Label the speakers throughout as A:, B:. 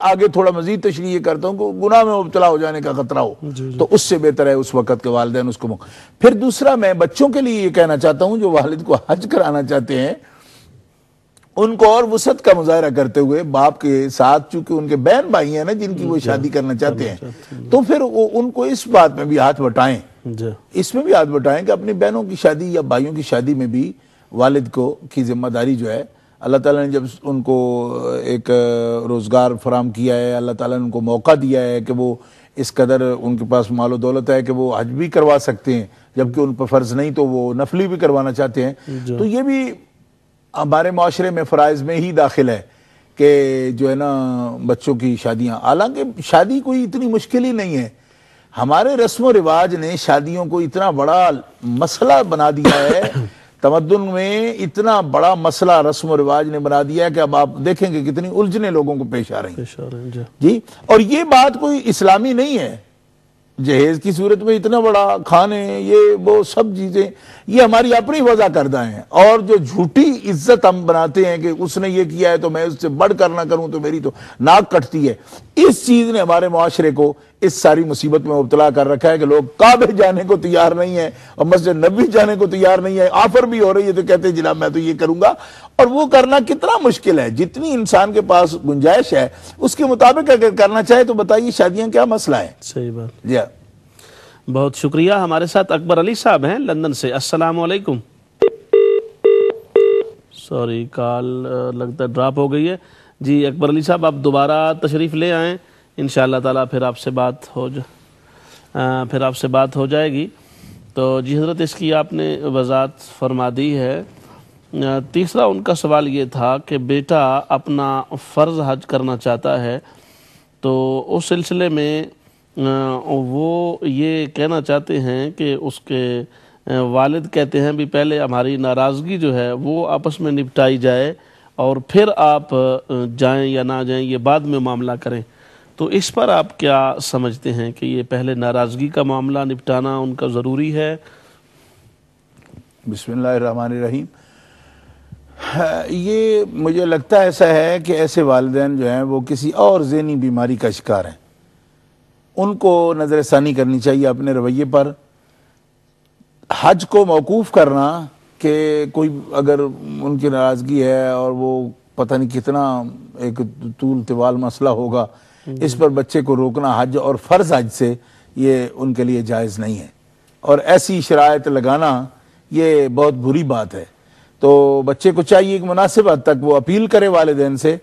A: آگے تھوڑا مزید تشریح کرتا ہوں کہ گناہ میں مبتلا ہو جانے کا خطرہ ہو تو اس سے بہتر ہے اس وقت کے والدین اس کو پھر دوسرا میں بچوں کے لیے یہ کہنا چاہتا ہوں جو والد کو حج کرانا چاہتے ہیں ان کو اور وسعت کا مظاہرہ کرتے ہوئے باپ کے ساتھ، چونکہ ان کے بہن بھائی ہیں نا جن کی وہ شادی کرنا چاہتے ہیں، تو پھر ان کو اس بات میں بھی ہاتھ بٹائیں، اس میں بھی ہاتھ بٹائیں کہ اپنی بہنوں کی شادی یا بھائیوں کی شادی میں بھی والد کو کی ذمہ داری جو ہے، اللہ تعالیٰ نے جب ان کو ایک روزگار فراہم کیا ہے، اللہ تعالیٰ نے ان کو موقع دیا ہے کہ وہ اس قدر ان کے پاس مال و دولت ہے کہ وہ حج بھی کروا سکتے ہیں، جبکہ ان پر فرض نہیں تو وہ نفلی بھی کروانا چاہتے ہیں، تو یہ بھی ہمارے معاشرے میں فرائض میں ہی داخل ہے کہ جو ہے نا بچوں کی شادیاں، حالانکہ شادی کوئی اتنی مشکل ہی نہیں ہے، ہمارے رسم و رواج نے شادیوں کو اتنا بڑا مسئلہ بنا دیا ہے، تمدن میں اتنا بڑا مسئلہ رسم و رواج نے بنا دیا ہے کہ اب آپ دیکھیں گے کتنی الجھنیں لوگوں کو پیش آ رہی ہیں جی، اور یہ بات کوئی اسلامی نہیں ہے، جہیز کی صورت میں اتنا بڑا کھانے یہ وہ سب چیزیں یہ ہماری اپنی وضع کردہ ہیں، اور جو جھوٹی عزت ہم بناتے ہیں کہ اس نے یہ کیا ہے تو میں اس سے بڑھ کر نہ کروں تو میری تو ناک کٹتی ہے، اس چیز نے ہمارے معاشرے کو اس ساری مصیبت میں مبتلا کر رکھا ہے کہ لوگ کعبے جانے کو تیار نہیں ہیں اور مسجد نبوی جانے کو تیار نہیں ہے، آفر بھی ہو رہی ہے تو کہتے ہیں جناب میں تو یہ کروں گا، اور وہ کرنا کتنا مشکل ہے، جتنی انسان کے پاس گنجائش ہے اس کے مطابق اگر کرنا چاہے تو بتائیے شادیاں کیا مسئلہ ہے؟
B: صحیح بات
A: جی
B: بہت شکریہ۔ ہمارے ساتھ اکبر علی صاحب ہیں لندن سے، السلام علیکم۔ سوری کال لگتا ہے ڈراپ ہو گئی ہے جی۔ اکبر علی صاحب آپ دوبارہ تشریف لے آئیں، انشاءاللہ تعالیٰ پھر آپ سے بات ہو جائے گی۔ تو جی حضرت اس کی آپ نے وضاحت فرما دی ہے۔ تیسرا ان کا سوال یہ تھا کہ بیٹا اپنا فرض حج کرنا چاہتا ہے تو اس سلسلے میں وہ یہ کہنا چاہتے ہیں کہ اس کے والد کہتے ہیں بھی پہلے ہماری ناراضگی جو ہے وہ آپس میں نپٹائی جائے اور پھر آپ جائیں یا نہ جائیں یہ بعد میں معاملہ کریں، تو اس پر آپ کیا سمجھتے ہیں کہ یہ پہلے ناراضگی کا معاملہ نپٹانا ان کا ضروری ہے؟
A: بسم اللہ الرحمن الرحیم۔ یہ مجھے لگتا ہے ایسا ہے کہ ایسے والدین جو ہیں وہ کسی اور ذہنی بیماری کا شکار ہیں، ان کو نظر ثانی کرنی چاہیے اپنے رویے پر۔ حج کو موقوف کرنا کہ کوئی اگر ان کی ناراضگی ہے اور وہ پتہ نہیں کتنا ایک طول طوال مسئلہ ہوگا، اس پر بچے کو روکنا حج اور فرض حج سے یہ ان کے لیے جائز نہیں ہے، اور ایسی شرائط لگانا یہ بہت بری بات ہے۔ تو بچے کو چاہیے کہ مناسب حد تک وہ اپیل کرے والدین سے،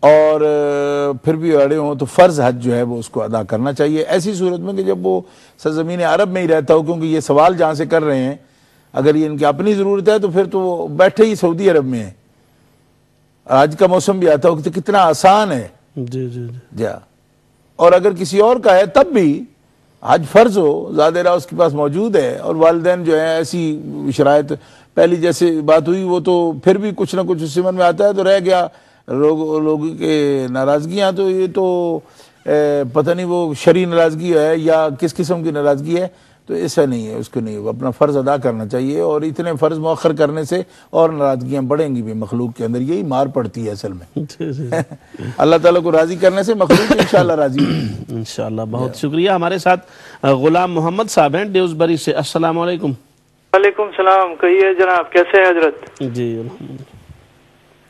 A: اور پھر بھی اڑے ہوں تو فرض حج جو ہے وہ اس کو ادا کرنا چاہیے، ایسی صورت میں کہ جب وہ سرزمین عرب میں ہی رہتا ہو، کیونکہ یہ سوال جہاں سے کر رہے ہیں اگر یہ ان کی اپنی ضرورت ہے تو پھر تو وہ بیٹھے ہی سعودی عرب میں ہیں، حج کا موسم بھی آتا ہو تو کتنا آسان ہے جی، اور اگر کسی اور کا ہے تب بھی حج فرض ہو، زیادہ راہ اس کے پاس موجود ہے، اور والدین جو ہے ایسی شرائط پہلی جیسے بات ہوئی وہ تو پھر بھی کچھ نہ کچھ اس سمن میں آتا ہے تو رہ گیا، لوگوں کے ناراضگیاں تو یہ تو پتہ نہیں وہ شرعی ناراضگی ہے یا کس قسم کی ناراضگی ہے، تو ایسا نہیں ہے، اس کو نہیں، اپنا فرض ادا کرنا چاہیے، اور اتنے فرض مؤخر کرنے سے اور ناراضگیاں بڑھیں گی بھی، مخلوق کے اندر یہی مار پڑتی ہے اصل میں۔ اللہ تعالیٰ کو راضی کرنے سے مخلوق انشاءاللہ راضی ہوگی
B: انشاءاللہ۔ بہت شکریہ۔ ہمارے ساتھ غلام محمد صاحب ہیں ڈیوزبری سے، السلام علیکم۔
C: وعلیکم السلام، کہیے جناب کیسے ہیں حضرت؟
B: جی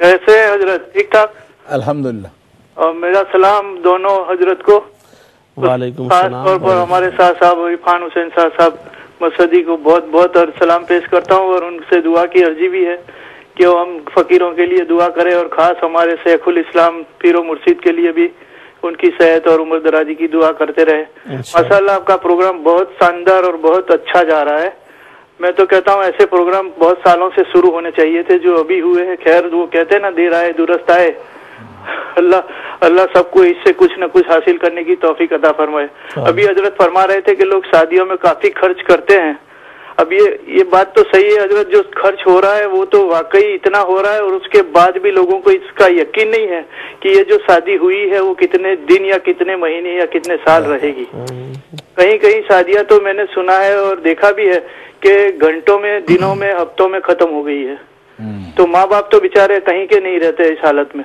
C: کیسے ہیں حضرت؟ ٹھیک ٹھاک
A: الحمدللہ۔
C: اور میرا سلام دونوں حضرت کو،
B: وعلیکم
C: خاص
B: السلام۔
C: طور پر ہمارے ساتھ صاحب عرفان حسین صاحب مسعدی کو بہت بہت سلام پیش کرتا ہوں، اور ان سے دعا کی عرضی بھی ہے کہ وہ ہم فقیروں کے لیے دعا کریں، اور خاص ہمارے شیخ الاسلام پیر و مرشد کے لیے بھی ان کی صحت اور عمر درازی کی دعا کرتے رہے۔ ماشاءاللہ آپ کا پروگرام بہت شاندار اور بہت اچھا جا رہا ہے، میں تو کہتا ہوں ایسے پروگرام بہت سالوں سے شروع ہونے چاہیے تھے جو ابھی ہوئے ہیں، خیر وہ کہتے ہیں نا دیر آئے درست آئے، اللہ سب کو اس سے کچھ نہ کچھ حاصل کرنے کی توفیق عطا فرمائے۔ ابھی حضرت فرما رہے تھے کہ لوگ شادیوں میں کافی خرچ کرتے ہیں، اب یہ بات تو صحیح ہے حضرت، جو خرچ ہو رہا ہے وہ تو واقعی اتنا ہو رہا ہے، اور اس کے بعد بھی لوگوں کو اس کا یقین نہیں ہے کہ یہ جو شادی ہوئی ہے وہ کتنے دن یا کتنے مہینے یا کتنے سال رہے گی۔ کہیں کہیں شادیاں تو میں نے سنا ہے اور دیکھا بھی ہے کہ گھنٹوں میں، دنوں میں، ہفتوں میں ختم ہو گئی ہے، تو ماں باپ تو بےچارے کہیں کے نہیں رہتے اس حالت میں۔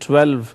B: 12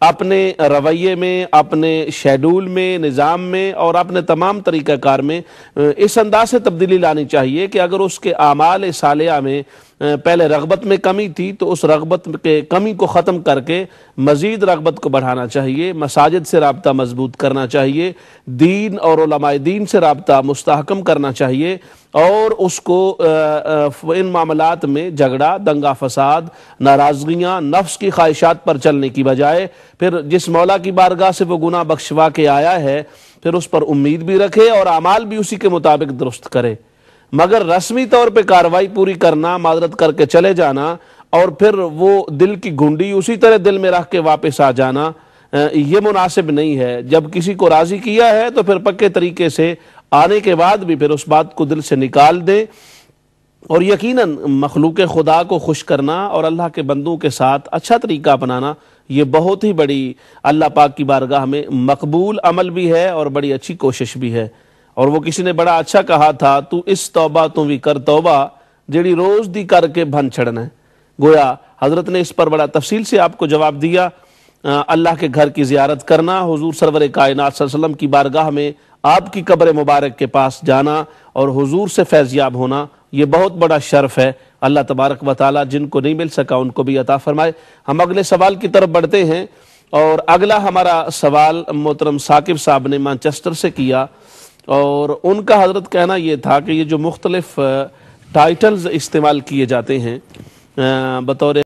B: اپنے رویے میں، اپنے شیڈول میں، نظام میں اور اپنے تمام طریقہ کار میں اس انداز سے تبدیلی لانی چاہیے کہ اگر اس کے اعمال صالحہ میں پہلے رغبت میں کمی تھی تو اس رغبت کے کمی کو ختم کر کے مزید رغبت کو بڑھانا چاہیے، مساجد سے رابطہ مضبوط کرنا چاہیے، دین اور علماء دین سے رابطہ مستحکم کرنا چاہیے، اور اس کو ان معاملات میں جھگڑا، دنگا فساد، ناراضگیاں، نفس کی خواہشات پر چلنے کی بجائے پھر جس مولا کی بارگاہ سے وہ گناہ بخشوا کے آیا ہے پھر اس پر امید بھی رکھے اور اعمال بھی اسی کے مطابق درست کرے، مگر رسمی طور پہ کارروائی پوری کرنا، معذرت کر کے چلے جانا اور پھر وہ دل کی گھنڈی اسی طرح دل میں رکھ کے واپس آ جانا یہ مناسب نہیں ہے۔ جب کسی کو راضی کیا ہے تو پھر پکے طریقے سے آنے کے بعد بھی پھر اس بات کو دل سے نکال دیں، اور یقیناً مخلوق خدا کو خوش کرنا اور اللہ کے بندوں کے ساتھ اچھا طریقہ اپنانا یہ بہت ہی بڑی اللہ پاک کی بارگاہ میں مقبول عمل بھی ہے اور بڑی اچھی کوشش بھی ہے۔ اور وہ کسی نے بڑا اچھا کہا تھا، تو اس توبہ تو بھی کر توبہ جیڑی روز دی کر کے بھن چھڑنا ہے۔ گویا حضرت نے اس پر بڑا تفصیل سے آپ کو جواب دیا۔ اللہ کے گھر کی زیارت کرنا، حضور سرور کائنات صلی اللہ علیہ وسلم کی بارگاہ میں آپ کی قبر مبارک کے پاس جانا اور حضور سے فیضیاب ہونا یہ بہت بڑا شرف ہے۔ اللہ تبارک و تعالی جن کو نہیں مل سکا ان کو بھی عطا فرمائے۔ ہم اگلے سوال کی طرف بڑھتے ہیں، اور اگلا ہمارا سوال محترم ثاقب صاحب نے مانچسٹر سے کیا، اور ان کا حضرت کہنا یہ تھا کہ یہ جو مختلف ٹائٹلز استعمال کیے جاتے ہیں بطور